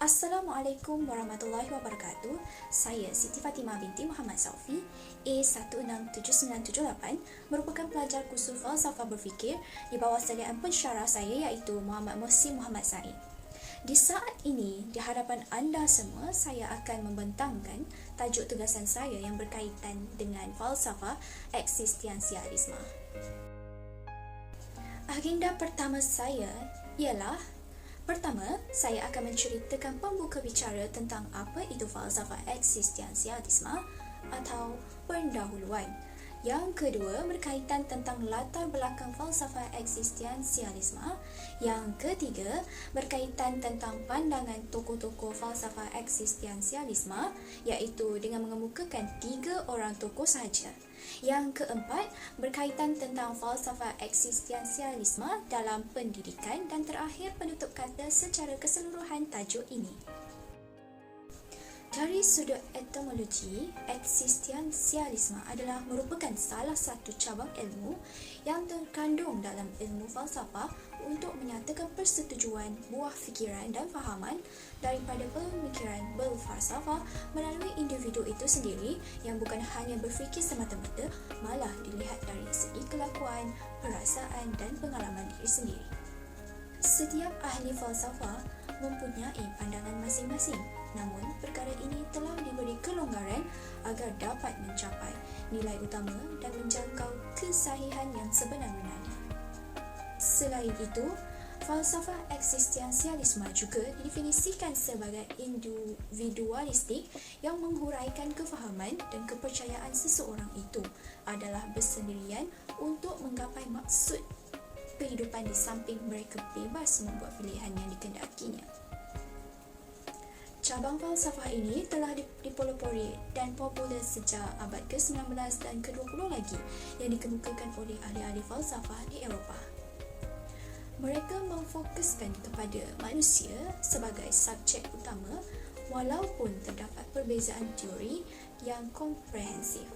Assalamualaikum warahmatullahi wabarakatuh. Saya Siti Fatimah binti Muhammad Saufi, A167978, merupakan pelajar kursus falsafah berfikir di bawah salian pensyarah saya iaitu Muhammad Muhsin Muhammad Said. Di saat ini, di hadapan anda semua, saya akan membentangkan tajuk tugasan saya yang berkaitan dengan falsafah eksistensialisme. Agenda pertama saya ialah: pertama, saya akan menceritakan pembuka bicara tentang apa itu falsafah eksistensialisme atau pendahuluan. Yang kedua, berkaitan tentang latar belakang falsafah eksistensialisme. Yang ketiga, berkaitan tentang pandangan tokoh-tokoh falsafah eksistensialisme, iaitu dengan mengemukakan 3 orang tokoh sahaja. Yang keempat, berkaitan tentang falsafah eksistensialisme dalam pendidikan, dan terakhir penutup kata secara keseluruhan tajuk ini. Dari sudut etimologi, eksistensialisme adalah merupakan salah satu cabang ilmu yang terkandung dalam ilmu falsafah untuk menyatakan persetujuan buah fikiran dan fahaman daripada pemikiran berfalsafah melalui individu itu sendiri yang bukan hanya berfikir semata-mata, malah dilihat dari segi kelakuan, perasaan dan pengalaman diri sendiri. Setiap ahli falsafah mempunyai pandangan masing-masing, namun perkara ini telah diberi kelonggaran agar dapat mencapai nilai utama dan menjangkau kesahihan yang sebenar-benarnya. Selain itu, falsafah eksistensialisme juga didefinisikan sebagai individualistik yang menghuraikan kefahaman dan kepercayaan seseorang itu adalah bersendirian untuk menggapai maksud kehidupan di samping mereka bebas membuat pilihan yang dikehendakinya. Cabang falsafah ini telah dipelopori dan popular sejak abad ke-19 dan ke-20 lagi yang dikemukakan oleh ahli-ahli falsafah di Eropah. Mereka memfokuskan kepada manusia sebagai subjek utama walaupun terdapat perbezaan teori yang komprehensif.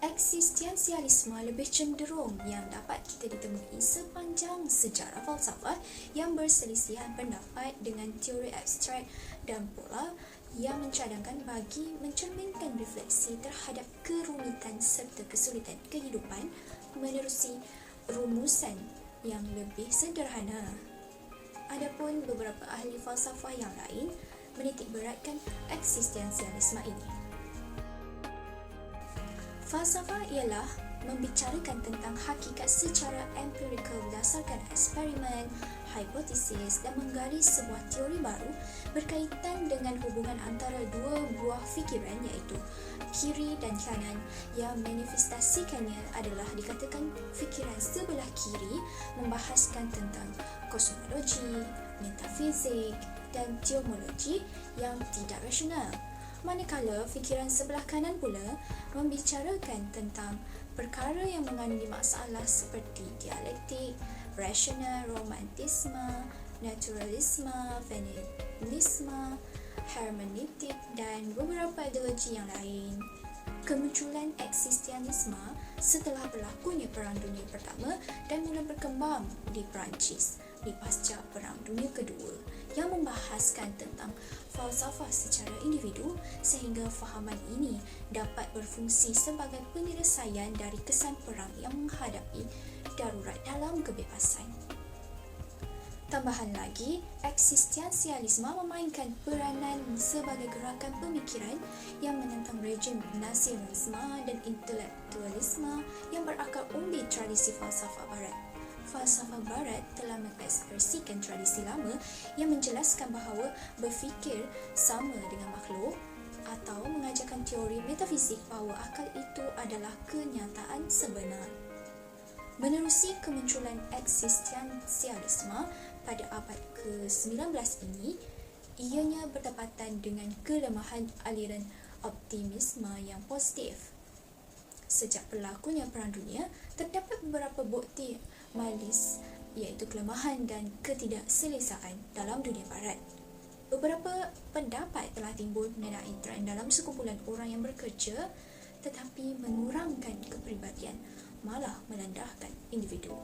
Eksistensialisme lebih cenderung yang dapat kita ditemui sepanjang sejarah falsafah yang berselisihan pendapat dengan teori abstrak dan pola yang mencadangkan bagi mencerminkan refleksi terhadap kerumitan serta kesulitan kehidupan menerusi rumusan yang lebih sederhana. Adapun beberapa ahli falsafah yang lain menitik beratkan eksistensialisme ini. Falsafah ialah membicarakan tentang hakikat secara empirikal berdasarkan eksperimen, hipotesis dan menggali sebuah teori baru berkaitan dengan hubungan antara dua buah fikiran iaitu kiri dan kanan yang manifestasikannya adalah dikatakan fikiran sebelah kiri membahaskan tentang kosmologi, metafizik dan teologi yang tidak rasional. Manakala fikiran sebelah kanan pula membicarakan tentang perkara yang mengandungi masalah seperti dialektik, rasional, romantisme, naturalisme, feminisme, hermeneutik dan beberapa ideologi yang lain. Kemunculan eksistensialisme setelah berlakunya Perang Dunia Pertama dan mula berkembang di Perancis di pasca Perang Dunia Kedua yang membahaskan tentang falsafah secara individu sehingga fahaman ini dapat berfungsi sebagai penyelesaian dari kesan perang yang menghadapi darurat dalam kebebasan. Tambahan lagi, eksistensialisme memainkan peranan sebagai gerakan pemikiran yang menentang rejim nasionalisme dan intelektualisme yang berakar umbi tradisi falsafah barat. Falsafah barat telah mengekspresikan tradisi lama yang menjelaskan bahawa berfikir sama dengan makhluk atau mengajarkan teori metafizik bahawa akal itu adalah kenyataan sebenar. Menerusi kemunculan eksistensialisme pada abad ke-19 ini, ianya berdapatan dengan kelemahan aliran optimisme yang positif. Sejak berlakunya Perang Dunia, terdapat beberapa bukti malis iaitu kelemahan dan ketidakselesaan dalam dunia barat. Beberapa pendapat telah timbul mengenai tren dalam sekumpulan orang yang bekerja tetapi mengurangkan kepribadian, malah merendahkan individu.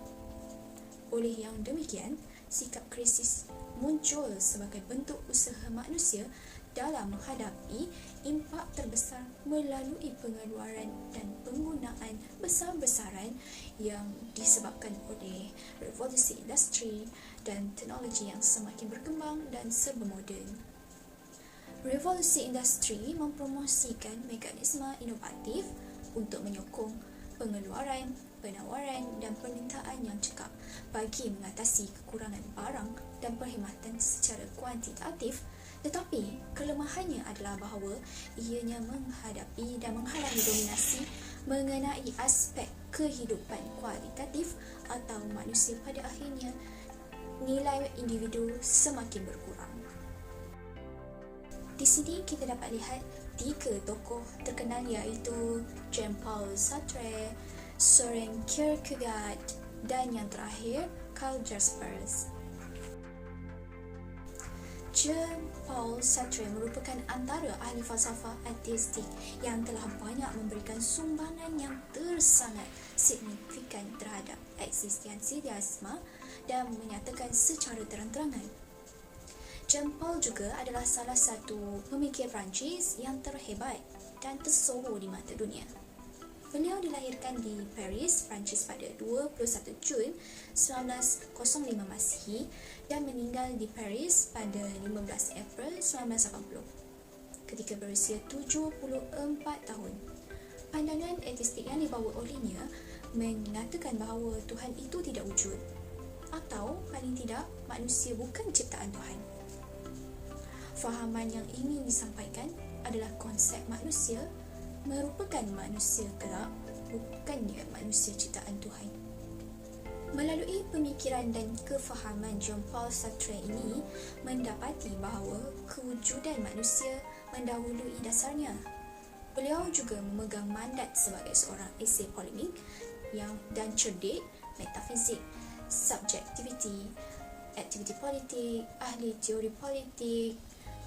Oleh yang demikian, sikap krisis muncul sebagai bentuk usaha manusia dalam menghadapi impak terbesar melalui pengeluaran dan penggunaan besar-besaran yang disebabkan oleh revolusi industri dan teknologi yang semakin berkembang dan serba moden. Revolusi industri mempromosikan mekanisme inovatif untuk menyokong pengeluaran, penawaran dan permintaan yang cekap bagi mengatasi kekurangan barang dan perkhidmatan secara kuantitatif, tetapi kelemahannya adalah bahawa ianya menghadapi dan menghalangi dominasi mengenai aspek kehidupan kualitatif atau manusia. Pada akhirnya, nilai individu semakin berkurang. Di sini kita dapat lihat 3 tokoh terkenal iaitu Jean-Paul Sartre, Søren Kierkegaard dan yang terakhir Karl Jaspers. Jean-Paul Sartre merupakan antara ahli falsafah ateistik yang telah banyak memberikan sumbangan yang tersangat signifikan terhadap eksistensialisme dan menyatakan secara terang-terangan. Jean-Paul juga adalah salah satu pemikir Perancis yang terhebat dan tersohor di mata dunia. Beliau dilahirkan di Paris, Perancis pada 21 Jun 1905 Masihi dan meninggal di Paris pada 15 April 1980 ketika berusia 74 tahun. Pandangan ateistik yang dibawa olehnya mengatakan bahawa Tuhan itu tidak wujud atau paling tidak manusia bukan ciptaan Tuhan. Fahaman yang ingin disampaikan adalah konsep manusia merupakan manusia kelak, bukannya manusia ciptaan Tuhan. Melalui pemikiran dan kefahaman Jean-Paul Sartre ini mendapati bahawa kewujudan manusia mendahului dasarnya. Beliau juga memegang mandat sebagai seorang esei polemik dan cerdik, metafizik, subjektiviti, aktiviti politik, ahli teori politik,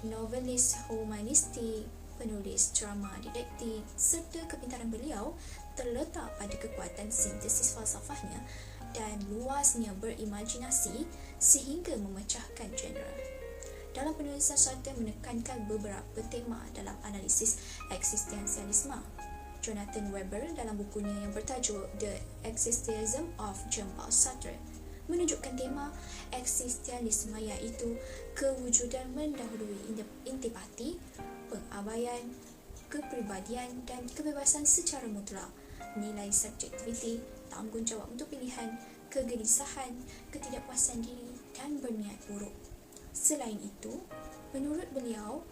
novelis humanistik, penulis drama didaktik, serta kepintaran beliau terletak pada kekuatan sintesis falsafahnya dan luasnya berimajinasi sehingga memecahkan genre. Dalam penulisan Sartre menekankan beberapa tema dalam analisis eksistensialisme. Jonathan Weber dalam bukunya yang bertajuk The Existentialism of Jean-Paul Sartre menunjukkan tema eksistensialisme iaitu kewujudan mendahului intipati, pengabaian, kepribadian dan kebebasan secara mutlak, nilai subjektiviti, tanggungjawab untuk pilihan, kegelisahan, ketidakpuasan diri dan berniat buruk. Selain itu, menurut beliau,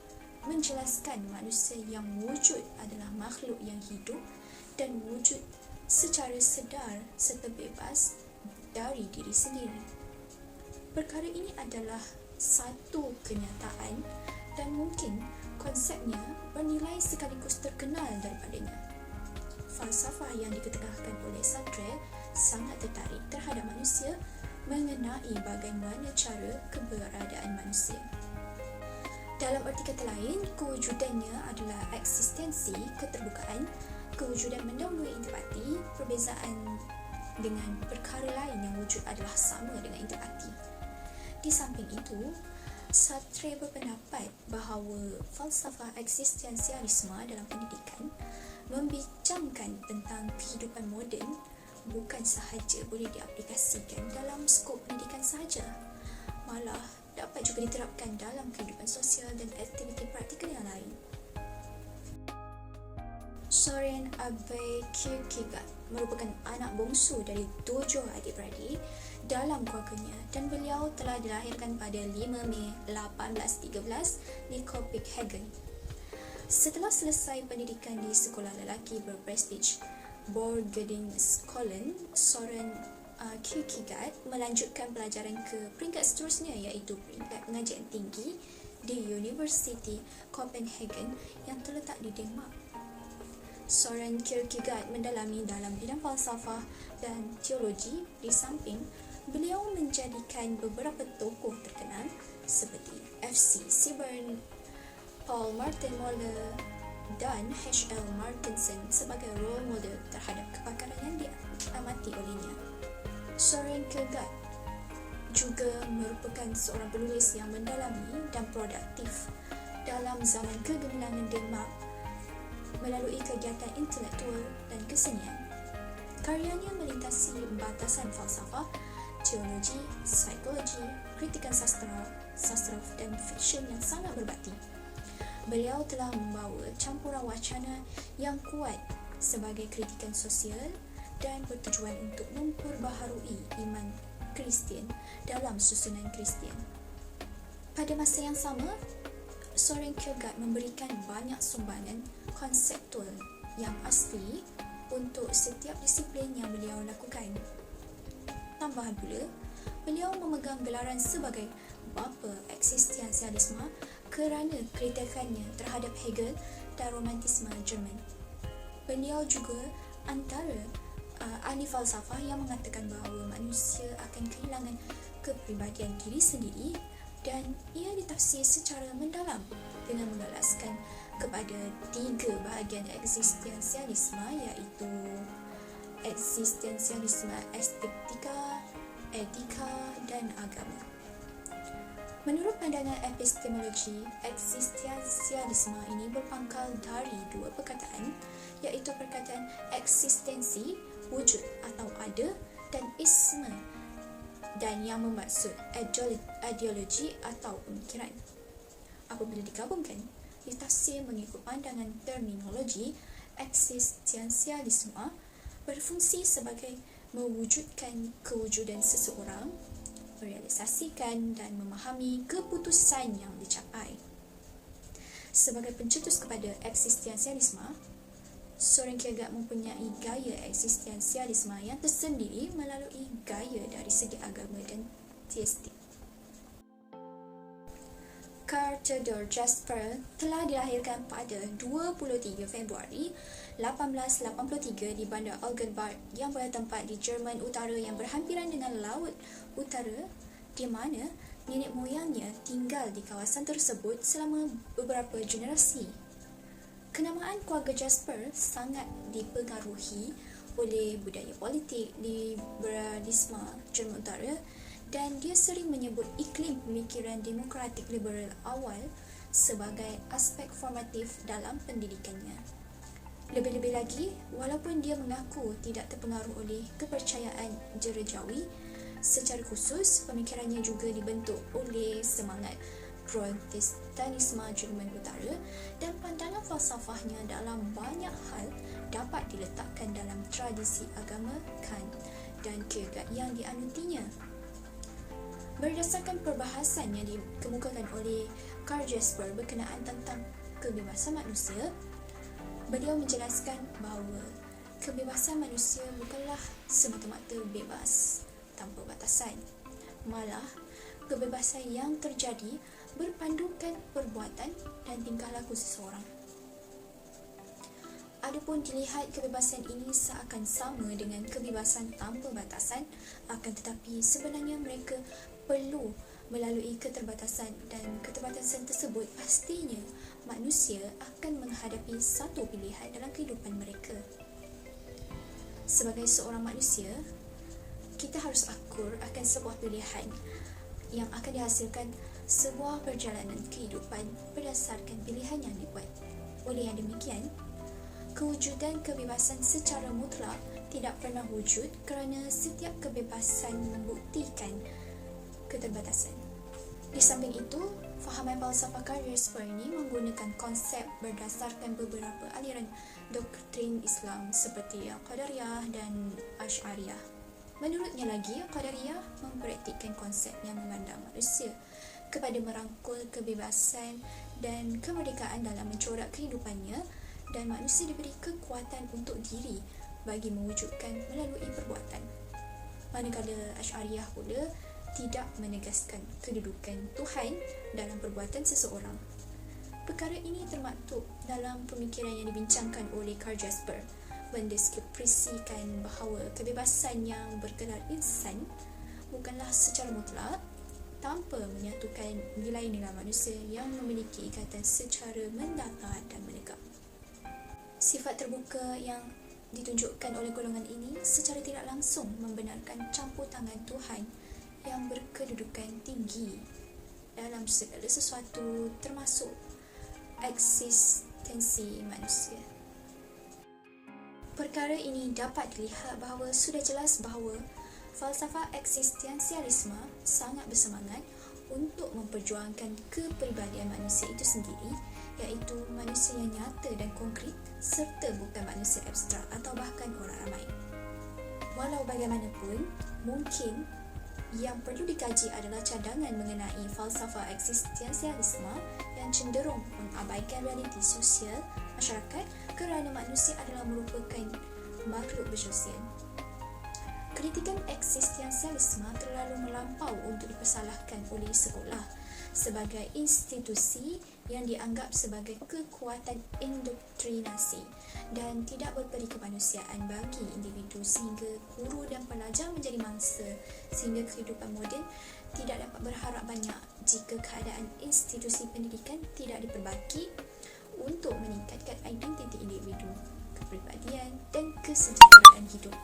menjelaskan manusia yang wujud adalah makhluk yang hidup dan wujud secara sedar serta bebas dari diri sendiri. Perkara ini adalah satu kenyataan dan mungkin konsepnya bernilai sekaligus terkenal daripadanya. Falsafah yang diketengahkan oleh Sartre sangat tertarik terhadap manusia mengenai bagaimana cara keberadaan manusia. Dalam arti kata lain, kewujudannya adalah eksistensi, keterbukaan, kewujudan mendahului intipati, perbezaan dengan perkara lain yang wujud adalah sama dengan intipati. Di samping itu, Sartre berpendapat bahawa falsafah eksistensialisme dalam pendidikan membincangkan tentang kehidupan moden bukan sahaja boleh diaplikasikan dalam skop pendidikan sahaja, malah dapat juga diterapkan dalam kehidupan sosial dan aktiviti praktikal yang lain. Søren Kierkegaard merupakan anak bongsu dari 7 adik-beradik dalam keluarganya dan beliau telah dilahirkan pada 5 Mei 1813 di Copenhagen. Setelah selesai pendidikan di sekolah lelaki berprestij Borgerdingskolen, Søren Kierkegaard melanjutkan pelajaran ke peringkat seterusnya iaitu peringkat pengajian tinggi di University Copenhagen yang terletak di Denmark. Søren Kierkegaard mendalami dalam bidang falsafah dan teologi. Di samping, beliau menjadikan beberapa tokoh terkenal seperti F.C. Sibbern, Paul Martin Moller dan H.L. Martinson sebagai role model terhadap kepakaran yang diamati olehnya. Søren Kierkegaard juga merupakan seorang penulis yang mendalami dan produktif dalam zaman kegemilangan Denmark melalui kegiatan intelektual dan kesenian. Karyanya melintasi batasan falsafah, teologi, psikologi, kritikan sastra, dan fiksyen yang sangat berbakti. Beliau telah membawa campuran wacana yang kuat sebagai kritikan sosial dan bertujuan untuk memperbaharui iman Kristian dalam susunan Kristian. Pada masa yang sama, Søren Kierkegaard memberikan banyak sumbangan konseptual yang asli untuk setiap disiplin yang beliau lakukan. Tambahan pula, beliau memegang gelaran sebagai Bapa Eksistensialisme kerana kritikannya terhadap Hegel dan romantisme Jerman. Beliau juga antara ahli falsafah yang mengatakan bahawa manusia akan kehilangan kepribadian diri sendiri dan ia ditafsir secara mendalam dengan mengalaskan kepada 3 bahagian eksistensialisme, iaitu eksistensialisme estetika, etika dan agama. Menurut pandangan epistemologi, eksistensialisme ini berpangkal dari 2 perkataan, iaitu perkataan eksistensi, wujud atau ada, dan isme, dan yang bermaksud ideologi atau pemikiran. Apabila digabungkan, ditafsir mengikut pandangan terminologi, eksistensialisme berfungsi sebagai mewujudkan kewujudan seseorang, merealisasikan dan memahami keputusan yang dicapai. Sebagai pencetus kepada eksistensialisme, Søren Kierkegaard mempunyai gaya eksistensialisme yang tersendiri melalui gaya dari segi agama dan teistik. Carl Theodor Jasper telah dilahirkan pada 23 Februari 1883 di bandar Algenburg yang bertempat di Jerman Utara yang berhampiran dengan Laut Utara, di mana nenek moyangnya tinggal di kawasan tersebut selama beberapa generasi. Kenamaan keluarga Jasper sangat dipengaruhi oleh budaya politik liberalisme Jerman Utara dan dia sering menyebut iklim pemikiran demokratik liberal awal sebagai aspek formatif dalam pendidikannya. Lebih-lebih lagi, walaupun dia mengaku tidak terpengaruh oleh kepercayaan gerejawi, secara khusus pemikirannya juga dibentuk oleh semangat Protestanisme Jerman Utara dan pandangan falsafahnya dalam banyak hal dapat diletakkan dalam tradisi agama Kant dan Kierkegaard yang dianutinya. Berdasarkan perbahasan yang dikemukakan oleh Carl Jasper berkenaan tentang kebebasan manusia, beliau menjelaskan bahawa kebebasan manusia bukanlah semata-mata bebas tanpa batasan. Malah, kebebasan yang terjadi berpandukan perbuatan dan tingkah laku seseorang. Adapun dilihat kebebasan ini seakan sama dengan kebebasan tanpa batasan, akan tetapi sebenarnya mereka perlu melalui keterbatasan dan keterbatasan tersebut pastinya manusia akan menghadapi satu pilihan dalam kehidupan mereka. Sebagai seorang manusia, kita harus akur akan sebuah pilihan yang akan dihasilkan sebuah perjalanan kehidupan berdasarkan pilihan yang dibuat. Oleh yang demikian, kewujudan kebebasan secara mutlak tidak pernah wujud kerana setiap kebebasan membuktikan keterbatasan. Di samping itu, fahaman falsafah Carl Jasper ini menggunakan konsep berdasarkan beberapa aliran doktrin Islam seperti Qadariyah dan Asy'ariyah. Menurutnya lagi, Qadariyah mempraktikkan konsep yang memandang manusia kepada merangkul kebebasan dan kemerdekaan dalam mencorak kehidupannya dan manusia diberi kekuatan untuk diri bagi mewujudkan melalui perbuatan. Manakala Asy'ariyah pula tidak menegaskan kedudukan Tuhan dalam perbuatan seseorang. Perkara ini termaktub dalam pemikiran yang dibincangkan oleh Carl Jasper, mendeskripsikan bahawa kebebasan yang bergelar insan bukanlah secara mutlak tanpa menyatukan nilai-nilai manusia yang memiliki ikatan secara mendata dan menegak. Sifat terbuka yang ditunjukkan oleh golongan ini secara tidak langsung membenarkan campur tangan Tuhan yang berkedudukan tinggi dalam segala sesuatu, termasuk eksistensi manusia. Perkara ini dapat dilihat bahawa sudah jelas bahawa falsafah eksistensialisme sangat bersemangat untuk memperjuangkan kepribadian manusia itu sendiri, iaitu manusia yang nyata dan konkret serta bukan manusia abstrak atau bahkan orang ramai. Walau bagaimanapun, mungkin yang perlu dikaji adalah cadangan mengenai falsafah eksistensialisme yang cenderung mengabaikan realiti sosial masyarakat kerana manusia adalah merupakan makhluk bersosial. Kritikan eksistensialisme terlalu melampau untuk dipersalahkan oleh sekolah sebagai institusi yang dianggap sebagai kekuatan indoktrinasi dan tidak berperi kemanusiaan bagi individu, sehingga guru dan pelajar menjadi mangsa, sehingga kehidupan moden tidak dapat berharap banyak jika keadaan institusi pendidikan tidak diperbaiki untuk meningkatkan identiti individu, kepribadian dan kesejahteraan hidup.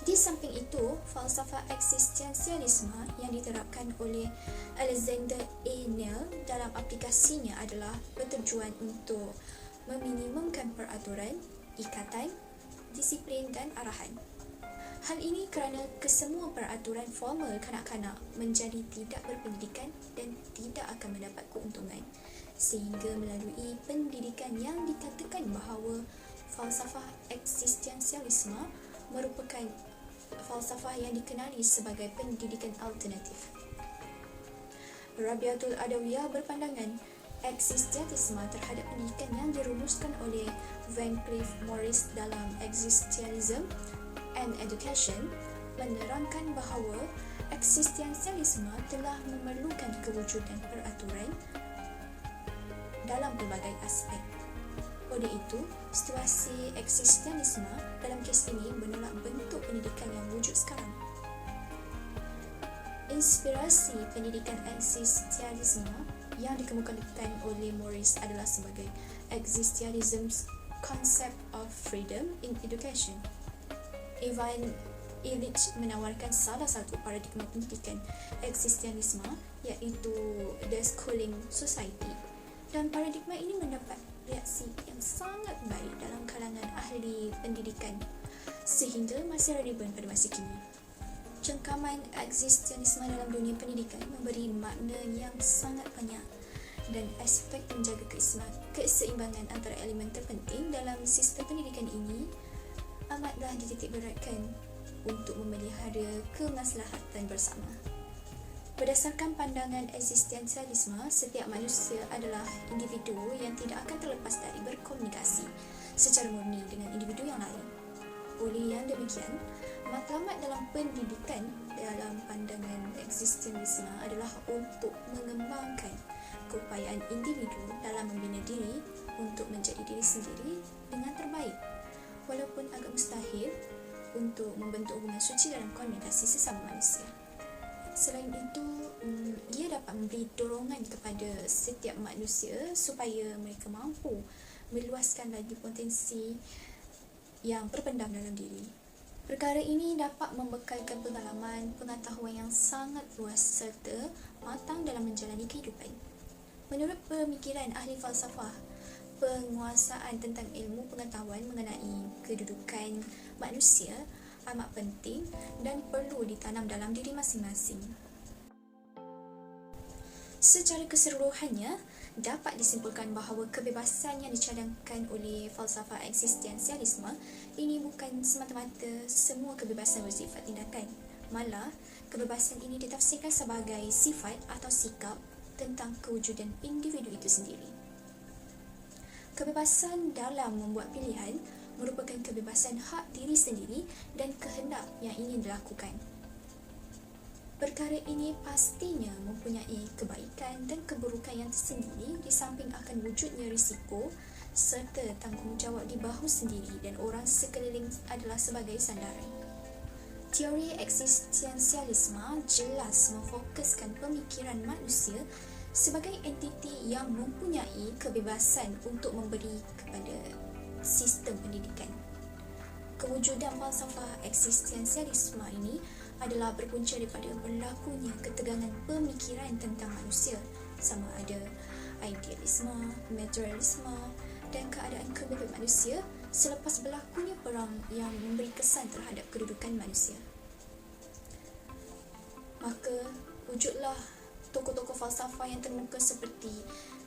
Di samping itu, falsafah eksistensialisme yang diterapkan oleh Alexander A. Neil dalam aplikasinya adalah bertujuan untuk meminimumkan peraturan, ikatan, disiplin dan arahan. Hal ini kerana kesemua peraturan formal kanak-kanak menjadi tidak berpendidikan dan tidak akan mendapat keuntungan, sehingga melalui pendidikan yang dikatakan bahawa falsafah eksistensialisme merupakan falsafah yang dikenali sebagai pendidikan alternatif. Rabiatul Adawiyah berpandangan eksistensialisme terhadap pendidikan yang dirumuskan oleh Van Cliff Morris dalam Existentialism and Education menerangkan bahawa eksistensialisme telah memerlukan kewujudan peraturan dalam pelbagai aspek. Oleh itu, situasi eksistensialisme dalam kes ini menolak bentuk pendidikan yang wujud sekarang. Inspirasi pendidikan eksistensialisme yang dikemukakan oleh Morris adalah sebagai Existentialism's Concept of Freedom in Education. Ivan Illich menawarkan salah satu paradigma pendidikan eksistensialisme, iaitu The Schooling Society, dan paradigma ini mendapat reaksi yang sangat baik dalam kalangan ahli pendidikan sehingga masih relevan pada masa kini. Cengkaman eksistensialisme dalam dunia pendidikan memberi makna yang sangat banyak dan aspek menjaga keseimbangan antara elemen terpenting dalam sistem pendidikan ini amatlah dititikberatkan untuk memelihara kemaslahatan bersama. Berdasarkan pandangan eksistensialisme, setiap manusia adalah individu yang tidak akan terlepas dari berkomunikasi secara murni dengan individu yang lain. Oleh yang demikian, matlamat dalam pendidikan dalam pandangan eksistensialisme adalah untuk mengembangkan keupayaan individu dalam membina diri untuk menjadi diri sendiri dengan terbaik, walaupun agak mustahil untuk membentuk hubungan suci dalam komunikasi sesama manusia. Selain itu, ia dapat memberi dorongan kepada setiap manusia supaya mereka mampu meluaskan lagi potensi yang terpendam dalam diri. Perkara ini dapat membekalkan pengalaman, pengetahuan yang sangat luas serta matang dalam menjalani kehidupan. Menurut pemikiran ahli falsafah, penguasaan tentang ilmu pengetahuan mengenai kedudukan manusia amat penting dan perlu ditanam dalam diri masing-masing. Secara keseluruhannya, dapat disimpulkan bahawa kebebasan yang dicadangkan oleh falsafah eksistensialisme ini bukan semata-mata semua kebebasan bersifat tindakan. Malah, kebebasan ini ditafsirkan sebagai sifat atau sikap tentang kewujudan individu itu sendiri. Kebebasan dalam membuat pilihan merupakan kebebasan hak diri sendiri dan kehendak yang ingin dilakukan. Perkara ini pastinya mempunyai kebaikan dan keburukan yang tersendiri di samping akan wujudnya risiko serta tanggungjawab di bahu sendiri dan orang sekeliling adalah sebagai sandaran. Teori eksistensialisme jelas memfokuskan pemikiran manusia sebagai entiti yang mempunyai kebebasan untuk memberi kepada sistem pendidikan. Kewujudan falsafah eksistensialisme ini adalah berpunca daripada berlakunya ketegangan pemikiran tentang manusia, sama ada idealisme, materialisme dan keadaan kebebas manusia selepas berlakunya perang yang memberi kesan terhadap kedudukan manusia. Maka wujudlah tokoh-tokoh falsafah yang terkemuka seperti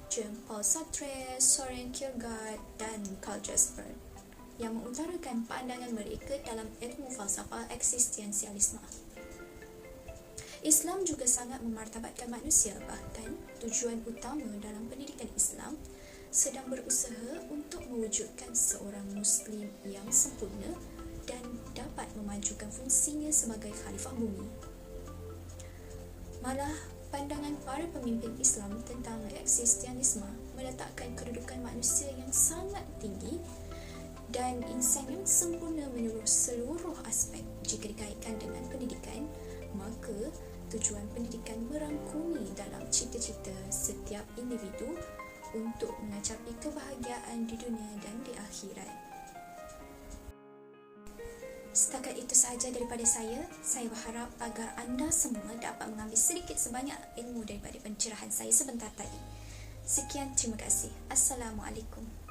Jean-Paul Sartre, Soren Kierkegaard dan Karl Jasper yang mengutarakan pandangan mereka dalam ilmu falsafah eksistensialisme. Islam juga sangat memartabatkan manusia, bahkan tujuan utama dalam pendidikan Islam sedang berusaha untuk mewujudkan seorang Muslim yang sempurna dan dapat memajukan fungsinya sebagai khalifah bumi. Malah, pandangan para pemimpin Islam tentang eksistensialisme meletakkan kedudukan manusia yang sangat tinggi dan insan yang sempurna menurut seluruh aspek. Jika dikaitkan dengan pendidikan, maka tujuan pendidikan merangkumi dalam cita-cita setiap individu untuk mencapai kebahagiaan di dunia dan di akhirat. Setakat itu sahaja daripada saya. Saya berharap agar anda semua dapat mengambil sedikit sebanyak ilmu daripada pencerahan saya sebentar tadi. Sekian, terima kasih. Assalamualaikum.